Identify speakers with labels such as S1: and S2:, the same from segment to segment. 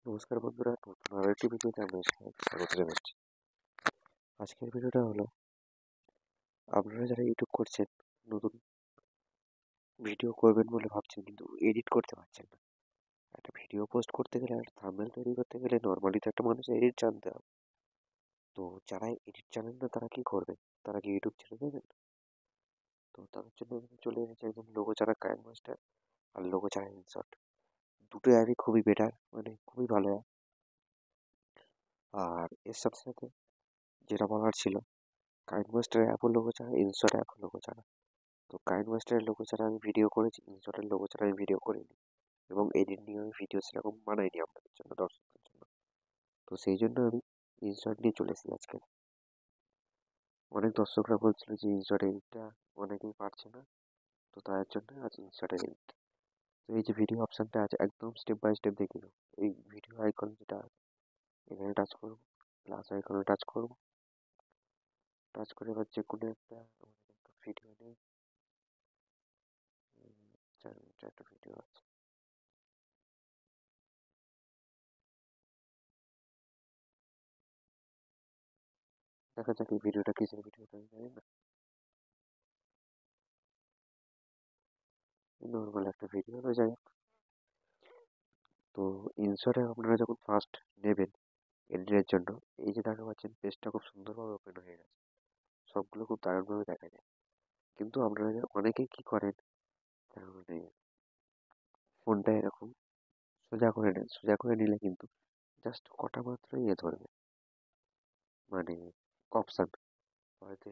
S1: নমস্কার বন্ধুরা, নতুন আরো একটি ভিডিওতে আমি সবাইকে স্বাগত জানাচ্ছি। আজকের ভিডিওটা হলো, আপনারা যারা ইউটিউব করছেন, নতুন ভিডিও করবেন বলে ভাবছেন কিন্তু এডিট করতে পারছেন না। একটা ভিডিও পোস্ট করতে গেলে আর থাম্বনেল তৈরি করতে গেলে নর্মালি তো একটা মানুষ এডিট জানতে হবে। তো যারা এডিট জানেন না তারা কি করবেন? তারা কি ইউটিউব ছেড়ে দেবেন? তো তাদের জন্য আমি চলে এসেছি একদম লোগো ছাড়া কাইন মাস্টার আর লোগো ছাড়া ইনসার্ট। দুটো অ্যাপই খুবই বেটার, মানে খুবই ভালো অ্যাপ। আর এর সাথে সাথে যেটা বলার ছিল, কাইন মাস্টার অ্যাপও লোগো ছাড়া, ইনসার্ট অ্যাপও লোগো ছাড়া। তো কাইন মাস্টারের লোগো ছাড়া আমি ভিডিও করেছি, ইনশটের লোগো ছাড়া আমি ভিডিও করিনি, এবং এডিট নিয়ে আমি ভিডিও সেরকম বানাইনি আপনাদের জন্য, দর্শকদের জন্য। তো সেই জন্য আমি ইনশট নিয়ে চলে এসেছি আজকে। অনেক দর্শকরা বলছিল যে ইনশট এডিটটা অনেকেই পারছে না, তো তার জন্য আজ ইনশট এডিট। তো এই যে ভিডিও অপশানটা আছে, একদম স্টেপ বাই স্টেপ দেখে নেব। এই ভিডিও আইকন যেটা আছে, এখানে টাচ করবো, প্লাস আইকনে টাচ করবো। টাচ করে এবার যে কোনো একটা ভিডিও নেই, 4 মিনিটের একটা ভিডিও আছে। দেখা যাক এই ভিডিওটা কিসের ভিডিওটা আমি জানি না, নর্মাল একটা ভিডিও হয়ে যায়। তো ইনশটে আপনারা যখন ফার্স্ট নেবেন এডিটের জন্য, এই যে দেখা পাচ্ছেন পেজটা খুব সুন্দরভাবে ওপেন হয়ে গেছে, সবগুলো খুব দারুণভাবে দেখা যায়। কিন্তু আপনারা অনেকেই কি করেন, তার মানে ফোনটা এরকম সোজা করে নেন, সোজা করে নিলে কিন্তু জাস্ট কটা মাত্র ইয়ে ধরবে, মানে অপশান, হয়তো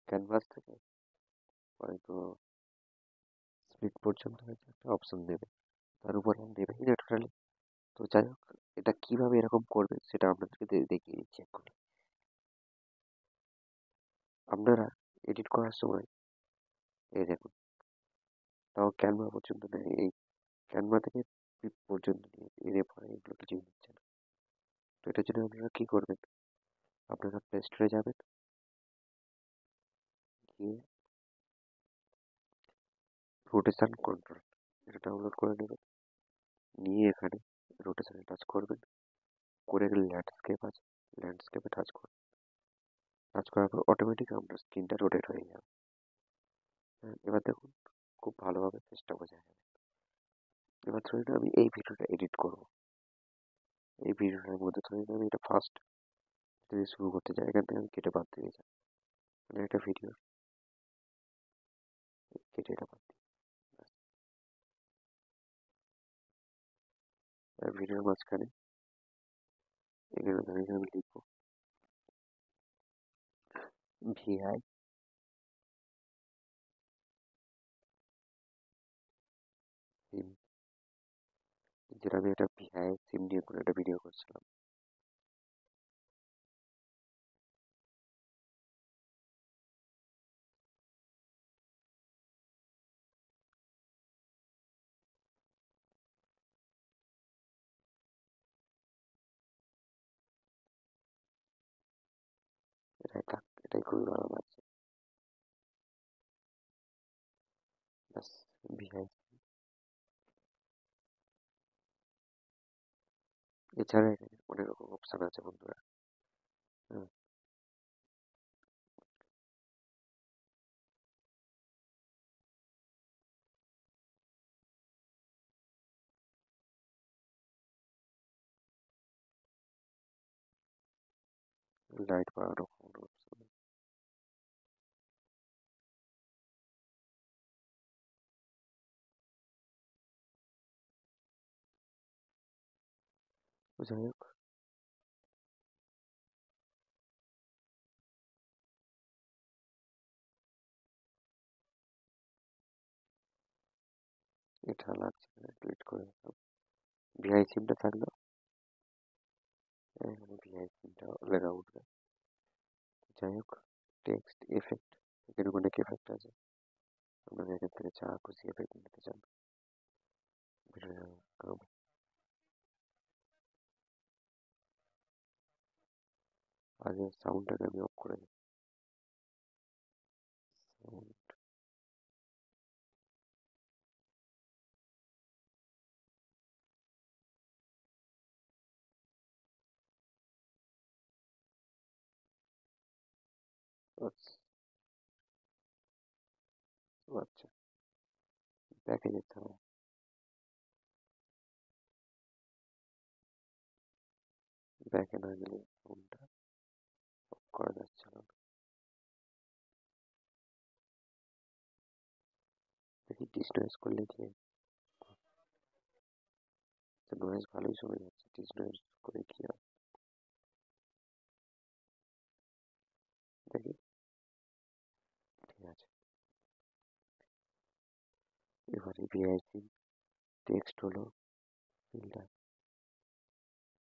S1: ক্যানভাস থেকে হয়তো স্প্লিট পর্যন্ত হয়তো একটা অপশান দেবে, তার উপর আর দেবেই না টোটালি। তো যাই হোক, এটা কিভাবে এরকম করবে সেটা আপনাদেরকে দেখিয়ে দিচ্ছি এখন। আপনারা এডিট করার সময় এই দেখুন, তাও ক্যানভা পর্যন্ত নেয়, এই ক্যানভা থেকে পিপ পর্যন্ত নিয়ে এর পরে এগুলো কিছুই নিচ্ছে না। তো এটার জন্য আপনারা কি করবেন, আপনারা প্লে স্টোরে যাবেন, গিয়ে রোটেশন কন্ট্রোল এটা ডাউনলোড করে নেবেন, নিয়ে এখানে রোটেশনে টাচ করবেন, করে গেলে ল্যান্ডস্কেপ আছে, ল্যান্ডস্কেপে টাচ করবেন। টাচ করার পর অটোমেটিক আপনার স্ক্রিনটা রোটেট হয়ে যাবে। হ্যাঁ, এবার দেখুন খুব ভালোভাবে চেষ্টা বোঝা যাবে। এবার ধরে আমি এই ভিডিওটা এডিট করব, এই ভিডিওটার মধ্যে ধরে আমি এটা ফার্স্ট যদি শুরু করতে যাই, এখান থেকে আমি কেটে বাদ দিয়ে যাই, মানে একটা ভিডিও কেটে এটা বাদ দিই। আর ভিডিওর মাঝখানে এখানে ধরে আমি লিখবো ভিআই সিম, যেটা আমি একটা ভিআই সিম নিয়ে কোনো একটা ভিডিও করছিলাম। এটাই থাক, এটাই খুবই ভালো লাগছে। ব্যাস, ভিআই। এছাড়া এখানে অনেক রকম অপশান আছে বন্ধুরা। হ্যাঁ, লাইট বাড়ানো কোনো অপশান। যাই হোক, এটা লাগছে না, ডিলিট করে দিলাম। ভিআই সিমটা থাকলো, এখানে ভিআই সিমটা লেখা উঠবে। যাই হোক, টেক্সট এফেক্ট, এখানে অনেক এফেক্ট আছে, আপনারা এখান থেকে যা খুশি এফেক্ট নিতে চান। আগে সাউন্ডটাকে আমি অফ করে দিই। Sound আচ্ছা আচ্ছা, ব্যাকে যেতে হবে। ব্যাকে না গেলে ফোনটা অফ করা যাচ্ছিল না। দেখি ডিসনয়েজ করলে কি নয়েজ ভালোই শোনা যাচ্ছে, ডিসনয়েজ করে কি হয় দেখি। ঠিক আছে, এবারে ভিআইপি টেক্সট হলো ফিল্টার।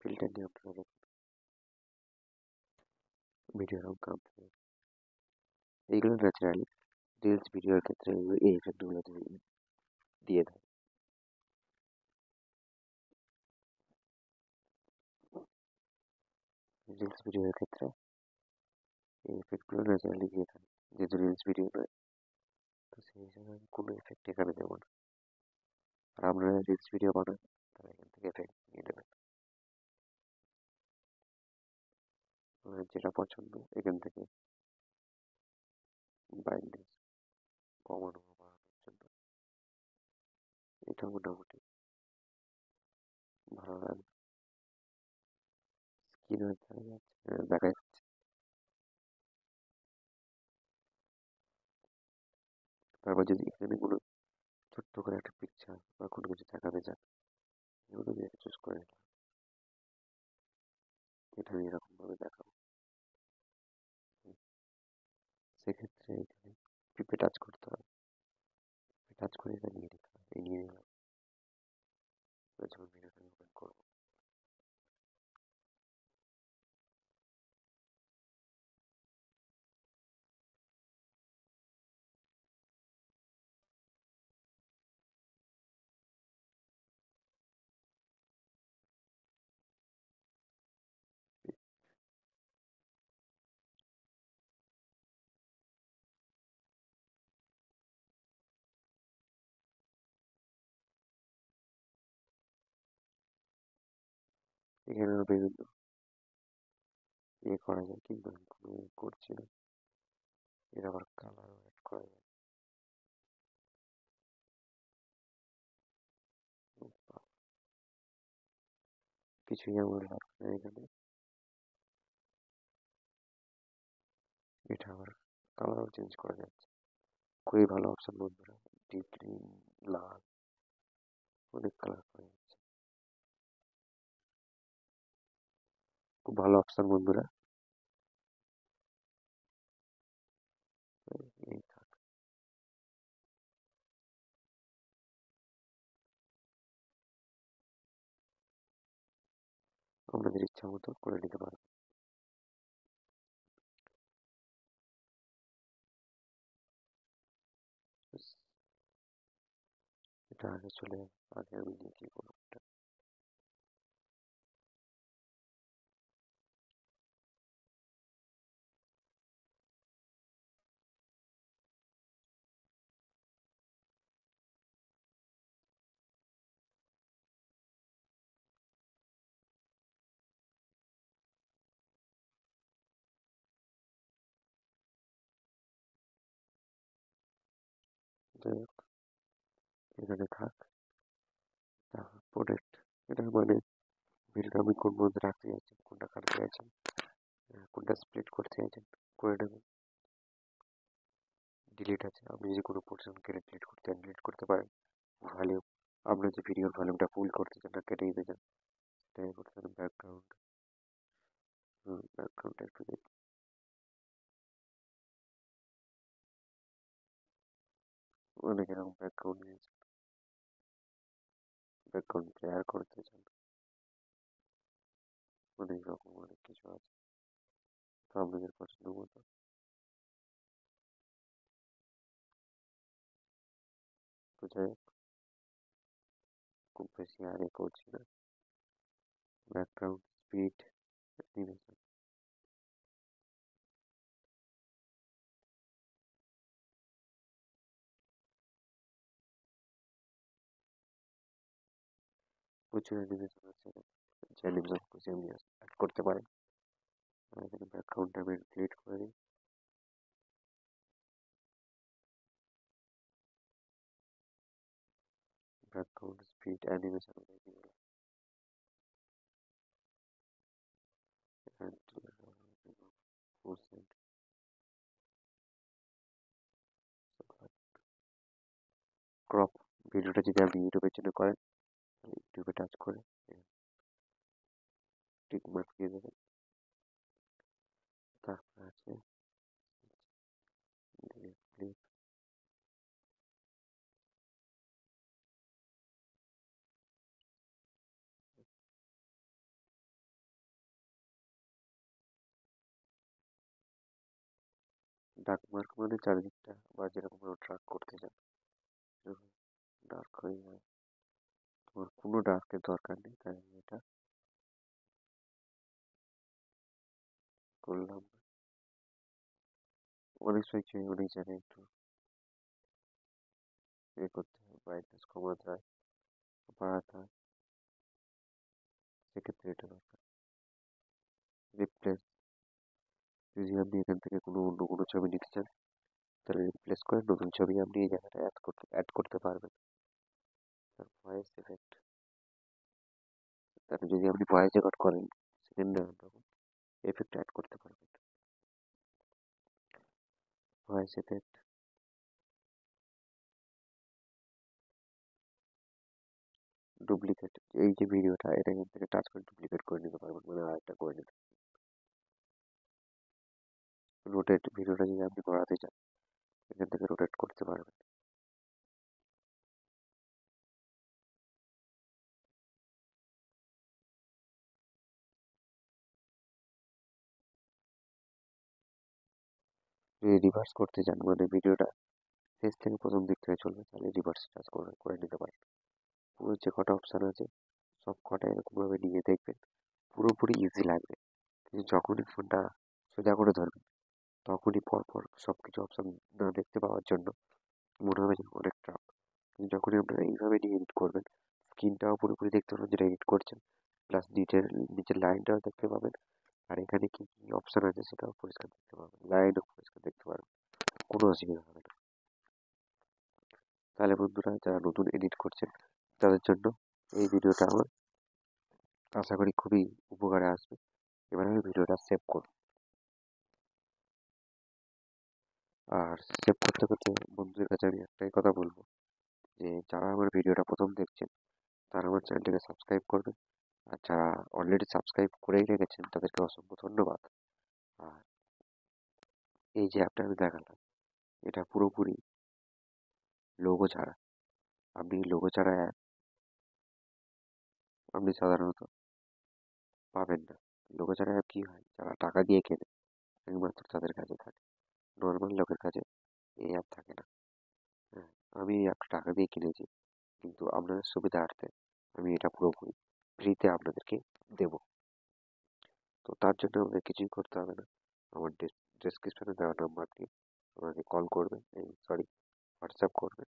S1: ফিল্টার নিয়ে আপনারা দেখুন ভিডিও রং কাম্পানি, এইগুলো ন্যাচারালি রিলস ভিডিওর ক্ষেত্রে এই এফেক্টগুলো দিয়ে দেয়। রিলস ভিডিওর ক্ষেত্রে এই এফেক্টগুলো ন্যাচারালি দিয়ে থাকে, যেহেতু রিলস ভিডিও নয়, তো সেই হিসাবে আমি কোনো এফেক্ট এখানে দেবো না। আর আপনারা রিলস ভিডিও বানান, তারা এখান থেকে এফেক্ট নিয়ে নেবেন। আপনার যেটা পছন্দ এখান থেকে ব্রাইটনেস কমানো বা বাড়ানোর জন্য এটা মোটামুটি ভালো লাগবে। স্ক্রিন হয়ে দেখা যাচ্ছে, দেখা যাচ্ছে। তারপর যদি এখানে কোনো ছোট্ট করে একটা পিকচার বা কোনো কিছু দেখাতে চান, এগুলো দিয়ে চুজ করে নিলাম। এটা আমি এরকম ভাবে দেখাবো। সেক্ষেত্রে এখানে পিপে টাচ করতে হবে, টাচ করে এটা নিয়ে নিতে হবে, এই নিয়ে নিলাম। এবার যখন ভিডিওটা ওপেন করবো, এখানে আরো বিভিন্ন ইয়ে করা যায়, কিন্তু আমি কোনো ইয়ে করছি না। এর আবার কালারও অ্যাড করা যায়। কিছুই আমার লাগবে না এখানে। এটা আবার কালারও চেঞ্জ করা যাচ্ছে, খুবই ভালো অপশন বন্ধুরা। ডিপ গ্রিন, লাল, অনেক কালার করা যাচ্ছে, খুব ভালো অপশন বন্ধুরা। এই থাক, আপনাদের ইচ্ছা মতো করে নিতে পারবেন। ব্যাস, এটা আগে চলে যাবে। আগে আমি নিয়ে কি করবো এটা, যাই হোক এখানে থাক। প্রোডাক্ট, এটা মানে ভিডিওটা আমি কোন মধ্যে রাখতে চাইছেন, কোনটা কাটতে চাইছেন, কোনটা স্প্লিট করতে চাইছেন করে নেবেন। ডিলিট আছে, আপনি যদি কোনো পোর্শন কেটে ডিলিট করতে চান ডিলিট করতে পারেন। ভলিউম, আপনার যে ভিডিওর ভলিউমটা ফুল করতে চান না কেটে দিতে চান সেটাই করতে পারেন। ব্যাকগ্রাউন্ড, ব্যাকগ্রাউন্ডটা একটু দেখি, অনেক এরকম ব্যাকগ্রাউন্ড নিয়েছে, ব্যাকগ্রাউন্ড ক্লিয়ার করতে চান, অনেক রকম অনেক কিছু আছে, তো আপনাদের পছন্দ মতো। তো যাই হোক, খুব বেশি আর এ করছি না। ব্যাকগ্রাউন্ড স্পিড, অ্যানিমেশন, প্রচুর অ্যানিমেশন আছে, যে অ্যানিমেশন খুশি আপনি অ্যাড করতে পারেন। আর এখানে ব্যাকগ্রাউন্ডটা আমি ডিলিট করে দিই, ব্যাকগ্রাউন্ড স্পিড অ্যানিমেশন ক্রপ। ভিডিওটা যদি আপনি ইউটিউবের জন্য করেন তাহলে ইউটিউবে টাচ করে টিক মার্ক দিয়ে দেবেন। তারপর আছে ক্লিপ। ডার্ক মার্ক মানে চারিদিকটা বা যেরকম ট্রাক করতে চান ডার্ক হয়ে যায়। তোমার কোনো ডার্কের দরকার নেই, তাই আমি এটা করলাম। অনেক সময় অনেক জায়গায় একটু করতে হয়, ব্রাইটনেস কমাতে হয়, বাড়াতে হয়, সেক্ষেত্রে এটা দরকার। রিপ্লেস, যদি আপনি এখান থেকে অন্য কোনো ছবি নিতে চান তাহলে রিপ্লেস করে নতুন ছবি আপনি এই জায়গাটা অ্যাড করতে পারবেন। ভয়েস এফেক্ট, তাহলে যদি আপনি ভয়েস রেকর্ড করেন সেকেন্ডে তখন এফেক্ট অ্যাড করতে পারবেন। ভয়েস এফেক্ট, ডুপ্লিকেট, এই যে ভিডিওটা এটা এখান থেকে টাচ করে ডুপ্লিকেট করে নিতে পারবেন, মানে আরেকটা করে নিতে। রোটেট, ভিডিওটা যদি আপনি বাড়াতে চান এখান থেকে রোটেট করতে পারবেন। যদি রিভার্স করতে চান মানে ভিডিওটা শেষ থেকে প্রথম দিক থেকে চলবে তাহলে রিভার্স টাচ করে নিতে পারেন। পুরো যে কটা অপশান আছে সব কটা এরকমভাবে নিয়ে দেখবেন, পুরোপুরি ইজি লাগবে। কিন্তু যখনই ফোনটা সোজা করে ধরবেন তখনই পরপর সব কিছু অপশান না দেখতে পাওয়ার জন্য মনে হবে যে অনেক টাফ। কিন্তু যখনই আপনারা এইভাবে নিয়ে এডিট করবেন স্ক্রিনটাও পুরোপুরি দেখতে পাবেন যেটা এডিট করছেন, প্লাস নিচের লাইনটাও দেখতে পাবেন, আর এখানে কি কি অপশান আছে সেটাও পরিষ্কার দেখতে পাবেন, লাইনও পরিষ্কার দেখতে পারবেন, কোনো অসুবিধা হবে না। তাহলে বন্ধুরা যারা নতুন এডিট করছেন তাদের জন্য এই ভিডিওটা আমার আশা করি খুবই উপকারে আসবে। এবার আমি ভিডিওটা সেভ করব। আর সেভ করতে করতে বন্ধুদের কাছে আমি একটাই কথা বলবো যে যারা আমার ভিডিওটা প্রথম দেখছেন তারা আমার চ্যানেলটাকে সাবস্ক্রাইব করবেন, আর যারা অলরেডি সাবস্ক্রাইব করেই রেখেছেন তাদেরকে অসংখ্য ধন্যবাদ। আর এই যে অ্যাপটা আমি দেখালাম এটা পুরোপুরি লোগো ছাড়া। আপনি লোগো ছাড়া অ্যাপ আপনি সাধারণত পাবেন না। লোগো ছাড়া অ্যাপ কি হয়, যারা টাকা দিয়ে কেনে একমাত্র তাদের কাছে থাকে, নর্মাল লোকের কাছে এই অ্যাপ থাকে না। হ্যাঁ, আমি এই অ্যাপটা টাকা দিয়ে কিনেছি কিন্তু আপনাদের সুবিধার্থে আমি এটা পুরোপুরি ফ্রিতে আপনাদেরকে দেবো। তো তার জন্য আমাদের কিছুই করতে হবে না, আমার ডেসক্রিপশনে দেওয়া নাম্বার দিয়ে আমাকে কল করবেন, এই সরি হোয়াটসঅ্যাপ করবেন।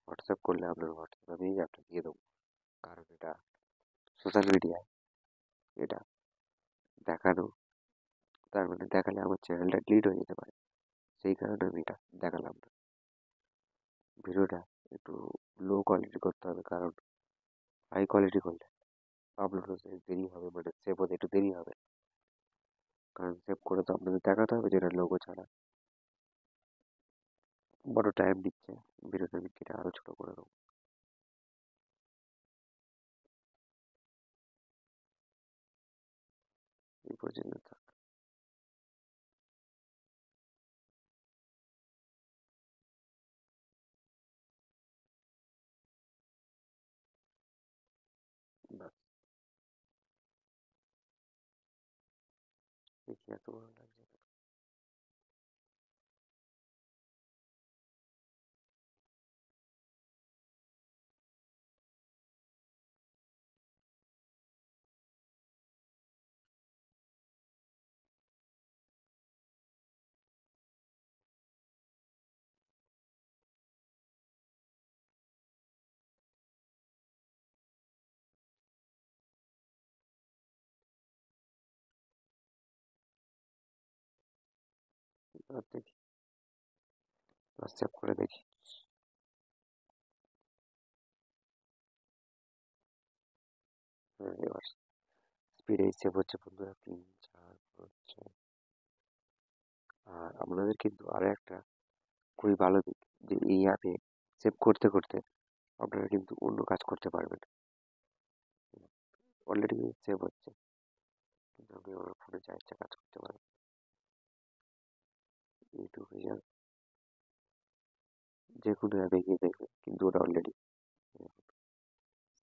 S1: হোয়াটসঅ্যাপ করলে আপনার হোয়াটসঅ্যাপ আমি এই অ্যাপটা দিয়ে দেবো, কারণ এটা সোশ্যাল মিডিয়ায় এটা দেখানো, তার মানে দেখালে আমার চ্যানেলটা ডিলিট হয়ে যেতে পারে, সেই কারণে আমি এটা দেখালাম না। ভিডিওটা একটু লো কোয়ালিটি করতে হবে, কারণ হাই কোয়ালিটি করলে আপলোড হতে দেরি হবে, মানে সেভ হতে একটু দেরি হবে, কারণ সেভ করে তো আপনাদের দেখাতে হবে যেটা লোগো ছাড়া। বড় টাইম নিচ্ছে, ভিডিওটা আমি কেটে আরো ছোট করে দেবো। এই পর্যন্ত থাক। বাস, দেখি এত ভালো লাগছে। আর দেখি, সেভ করে দেখি। হ্যাঁ, এবার স্পিড সেভ হচ্ছে বন্ধুরা 3, 4, 5, 6। আর আপনাদের কিন্তু আরো একটা খুবই ভালো দিক যে এই অ্যাপে সেভ করতে করতে আপনারা কিন্তু অন্য কাজ করতে পারবেন। অলরেডি সেভ হচ্ছে, কিন্তু আপনি আমার ফোনে যা ইচ্ছা কাজ করতে পারবেন। ইউটিউবে যান, যে কোনো অ্যাপে গিয়ে দেখবেন কিন্তু ওটা অলরেডি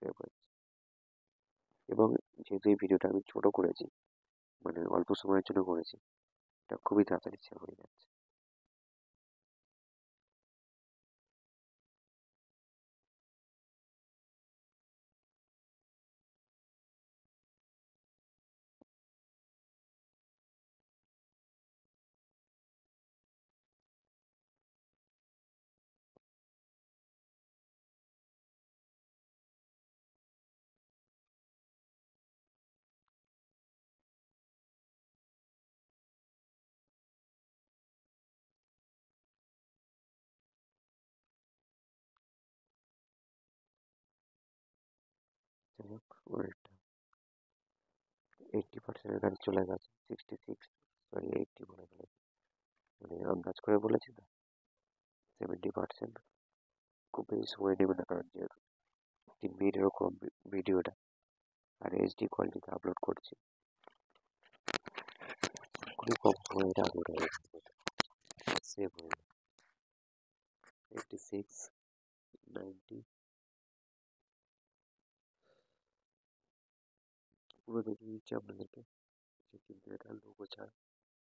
S1: সেভ হচ্ছে। এবং যেহেতু এই ভিডিওটা আমি ছোট করেছি, মানে অল্প সময়ের জন্য করেছি, এটা খুবই তাড়াতাড়ি সেভ হয়ে যাচ্ছে। যাই হোক, ওটা 80% কাছে চলে গেছে, 66, সরি 80 বলে ফেলেছি, মানে আন্দাজ করে বলেছি না। 70%। খুব বেশি সময় নেবে না, কারণ যেহেতু 3 মিনিট এরকম ভিডিওটা আর এইচডি কোয়ালিটিতে আপলোড করছি, খুবই কম সময় এটা আপলোড হয়ে গেছে, সেভ হয়ে গেছে। 86, 90 পুরো দেখে দিচ্ছি আপনাদেরকে, যে কিন্তু এটা লোগো ছাড়া,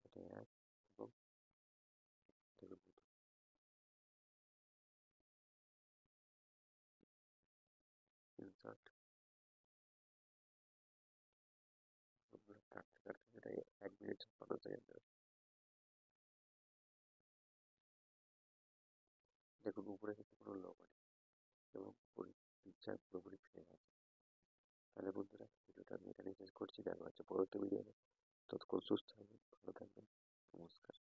S1: এটা অ্যাড এবং দেখুন ইনসার্ট। আপনারা কাটতে কাটতে এটা 1 মিনিট 56 সেকেন্ড। দেখুন উপরে কিন্তু কোনো লোগো নেই এবং পিকচার পুরোপুরি ফিরে গেছে। তাহলে বন্ধুরা ভিডিওটা আমি এখানেই শেষ করছি, দেখা হচ্ছে পরবর্তী ভিডিওতে। ততক্ষণ সুস্থ থাকবেন, ভালো থাকবেন, নমস্কার।